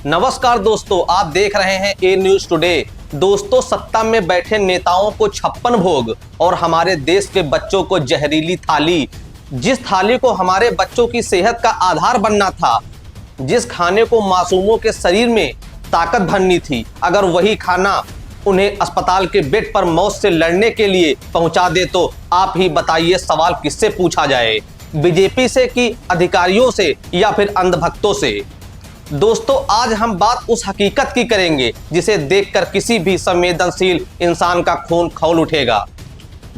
नमस्कार दोस्तों, आप देख रहे हैं ए न्यूज टुडे। दोस्तों, सत्ता में बैठे नेताओं को 56 भोग और हमारे देश के बच्चों को जहरीली थाली। जिस थाली को हमारे बच्चों की सेहत का आधार बनना था, जिस खाने को मासूमों के शरीर में ताकत भरनी थी, अगर वही खाना उन्हें अस्पताल के बेड पर मौत से लड़ने के लिए पहुंचा दे तो आप ही बताइए सवाल किससे पूछा जाए, बीजेपी से कि अधिकारियों से या फिर अंधभक्तों से। दोस्तों, आज हम बात उस हकीकत की करेंगे जिसे देखकर किसी भी संवेदनशील इंसान का खून खौल उठेगा।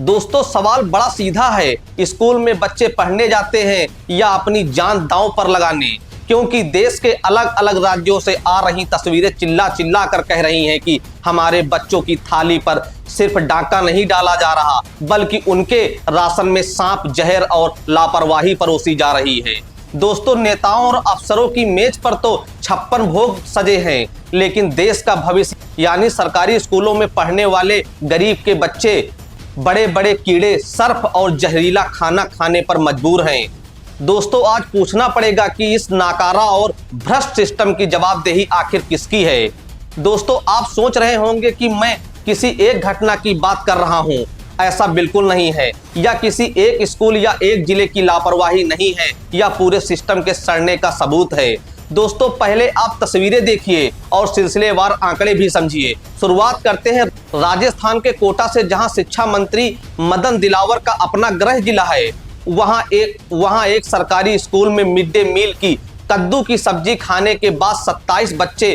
दोस्तों, सवाल बड़ा सीधा है। स्कूल में बच्चे पढ़ने जाते हैं या अपनी जान दांव पर लगाने? क्योंकि देश के अलग अलग राज्यों से आ रही तस्वीरें चिल्ला चिल्ला कर कह रही हैं कि हमारे बच्चों की थाली पर सिर्फ डाका नहीं डाला जा रहा, बल्कि उनके राशन में सांप, जहर और लापरवाही परोसी जा रही है। दोस्तों, नेताओं और अफसरों की मेज पर तो 56 भोग सजे हैं, लेकिन देश का भविष्य यानी सरकारी स्कूलों में पढ़ने वाले गरीब के बच्चे बड़े बड़े कीड़े, सर्फ और जहरीला खाना खाने पर मजबूर हैं। दोस्तों, आज पूछना पड़ेगा कि इस नाकारा और भ्रष्ट सिस्टम की जवाबदेही आखिर किसकी है। दोस्तों, आप सोच रहे होंगे कि मैं किसी एक घटना की बात कर रहा हूं। ऐसा बिल्कुल नहीं है। या किसी एक स्कूल या एक जिले की लापरवाही नहीं है, या पूरे सिस्टम के सड़ने का सबूत है। दोस्तों, पहले आप तस्वीरें देखिए और सिलसिलेवार आंकड़े भी समझिए। शुरुआत करते हैं राजस्थान के कोटा से, जहां शिक्षा मंत्री मदन दिलावर का अपना गृह जिला है। वहां एक सरकारी स्कूल में मिड डे मील की कद्दू की सब्जी खाने के बाद 27 बच्चे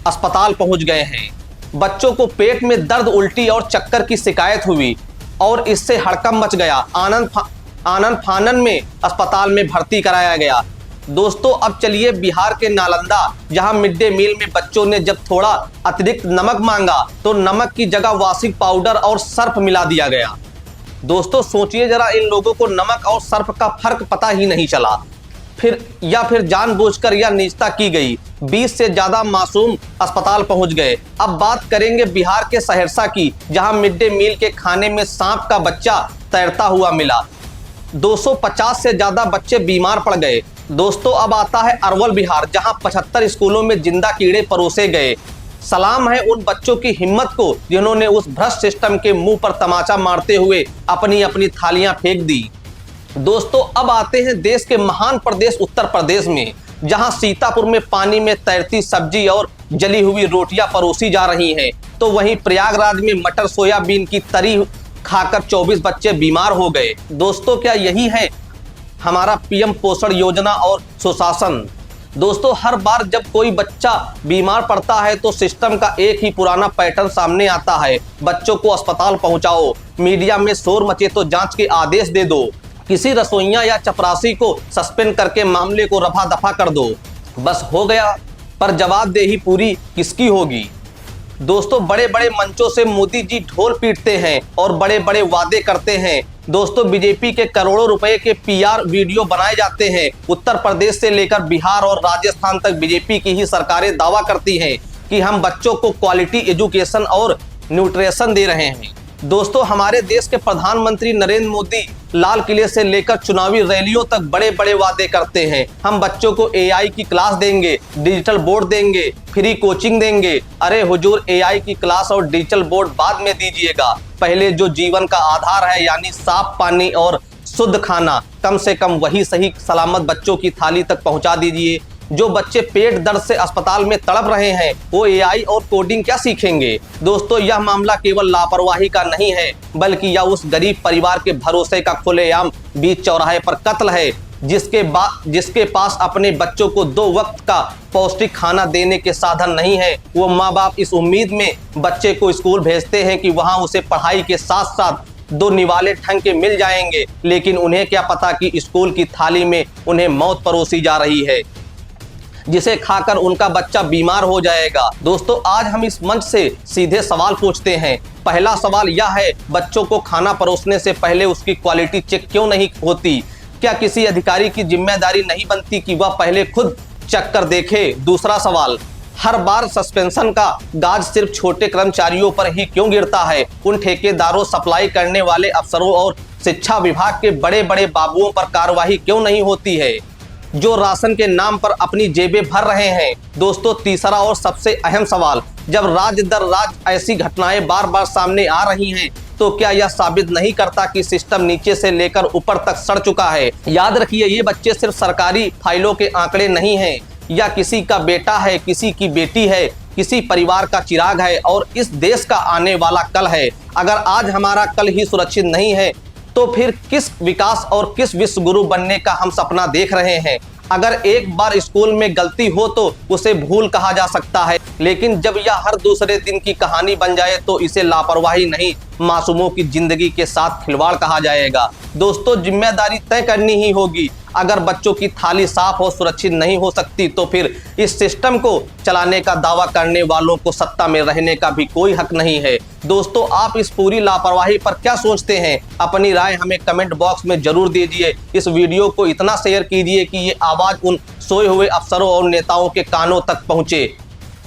अस्पताल पहुंच गए हैं। बच्चों को पेट में दर्द, उल्टी और चक्कर की शिकायत हुई और इससे हड़कंप मच गया। आनंद फानन में अस्पताल में भर्ती कराया गया। दोस्तों, अब चलिए बिहार के नालंदा, जहां मिड डे मील में बच्चों ने जब थोड़ा अतिरिक्त नमक मांगा तो नमक की जगह वाशिंग पाउडर और सर्फ मिला दिया गया। दोस्तों, सोचिए जरा, इन लोगों को नमक और सर्फ का फर्क पता ही नहीं चला, फिर जानबूझकर या नीचता की गई। 20 से ज्यादा मासूम अस्पताल पहुंच गए। अब बात करेंगे बिहार के सहरसा की, जहां मिड डे मील के खाने में सांप का बच्चा तैरता हुआ मिला। 250 से ज्यादा बच्चे बीमार पड़ गए। दोस्तों, अब आता है अरवल बिहार, जहां 75 स्कूलों में जिंदा कीड़े परोसे गए। सलाम है उन बच्चों की हिम्मत को जिन्होंने उस भ्रष्ट सिस्टम के मुंह पर तमाचा मारते हुए अपनी अपनी थालियां फेंक दी। दोस्तों, अब आते हैं देश के महान प्रदेश उत्तर प्रदेश में, जहां सीतापुर में पानी में तैरती सब्जी और जली हुई रोटियां परोसी जा रही हैं, तो वहीं प्रयागराज में मटर सोयाबीन की तरी खाकर 24 बच्चे बीमार हो गए। दोस्तों, क्या यही है हमारा पीएम पोषण योजना और सुशासन? दोस्तों, हर बार जब कोई बच्चा बीमार पड़ता है तो सिस्टम का एक ही पुराना पैटर्न सामने आता है। बच्चों को अस्पताल पहुंचाओ, मीडिया में शोर मचे तो जांच के आदेश दे दो, किसी रसोइया या चपरासी को सस्पेंड करके मामले को रफा दफा कर दो, बस हो गया। पर जवाबदेही पूरी किसकी होगी? दोस्तों, बड़े बड़े मंचों से मोदी जी ढोल पीटते हैं और बड़े बड़े वादे करते हैं। दोस्तों, बीजेपी के करोड़ों रुपए के पीआर वीडियो बनाए जाते हैं। उत्तर प्रदेश से लेकर बिहार और राजस्थान तक बीजेपी की ही सरकारें दावा करती हैं कि हम बच्चों को क्वालिटी एजुकेशन और न्यूट्रिशन दे रहे हैं। दोस्तों, हमारे देश के प्रधानमंत्री नरेंद्र मोदी लाल किले से लेकर चुनावी रैलियों तक बड़े बड़े वादे करते हैं। हम बच्चों को एआई की क्लास देंगे, डिजिटल बोर्ड देंगे, फ्री कोचिंग देंगे। अरे हुजूर, एआई की क्लास और डिजिटल बोर्ड बाद में दीजिएगा, पहले जो जीवन का आधार है यानी साफ पानी और शुद्ध खाना, कम से कम वही सही सलामत बच्चों की थाली तक पहुंचा दीजिए। जो बच्चे पेट दर्द से अस्पताल में तड़प रहे हैं, वो एआई और कोडिंग क्या सीखेंगे? दोस्तों, यह मामला केवल लापरवाही का नहीं है, बल्कि यह उस गरीब परिवार के भरोसे का खुलेआम बीच चौराहे पर कत्ल है, जिसके पास अपने बच्चों को 2 वक्त का पौष्टिक खाना देने के साधन नहीं है। वो माँ बाप इस उम्मीद में बच्चे को स्कूल भेजते हैं कि वहाँ उसे पढ़ाई के साथ साथ 2 निवाले ढंग के मिल जाएंगे, लेकिन उन्हें क्या पता कि स्कूल की थाली में उन्हें मौत परोसी जा रही है, जिसे खाकर उनका बच्चा बीमार हो जाएगा। दोस्तों, आज हम इस मंच से सीधे सवाल पूछते हैं। पहला सवाल यह है, बच्चों को खाना परोसने से पहले उसकी क्वालिटी चेक क्यों नहीं होती? क्या किसी अधिकारी की जिम्मेदारी नहीं बनती कि वह पहले खुद चेक कर देखे? दूसरा सवाल, हर बार सस्पेंशन का गाज सिर्फ छोटे कर्मचारियों पर ही क्यों गिरता है? उन ठेकेदारों, सप्लाई करने वाले अफसरों और शिक्षा विभाग के बड़े बड़े बाबुओं पर कार्रवाई क्यों नहीं होती है? जो राशन के नाम पर अपनी जेबें भर रहे हैं। दोस्तों, तीसरा और सबसे अहम सवाल, जब राज्य दर राज्य ऐसी घटनाएं बार बार सामने आ रही हैं, तो क्या यह साबित नहीं करता कि सिस्टम नीचे से लेकर ऊपर तक सड़ चुका है? याद रखिए, ये बच्चे सिर्फ सरकारी फाइलों के आंकड़े नहीं हैं, या किसी का बेटा है, किसी की बेटी है, किसी परिवार का चिराग है और इस देश का आने वाला कल है। अगर आज हमारा कल ही सुरक्षित नहीं है, तो फिर किस विकास और किस विश्व गुरु बनने का हम सपना देख रहे हैं? अगर एक बार स्कूल में गलती हो तो उसे भूल कहा जा सकता है, लेकिन जब यह हर दूसरे दिन की कहानी बन जाए तो इसे लापरवाही नहीं, मासूमों की जिंदगी के साथ खिलवाड़ कहा जाएगा। दोस्तों, जिम्मेदारी तय करनी ही होगी। अगर बच्चों की थाली साफ और सुरक्षित नहीं हो सकती, तो फिर इस सिस्टम को चलाने का दावा करने वालों को सत्ता में रहने का भी कोई हक नहीं है। दोस्तों, आप इस पूरी लापरवाही पर क्या सोचते हैं? अपनी राय हमें कमेंट बॉक्स में जरूर दीजिए। इस वीडियो को इतना शेयर कीजिए कि ये आवाज उन सोए हुए अफसरों और नेताओं के कानों तक पहुंचे।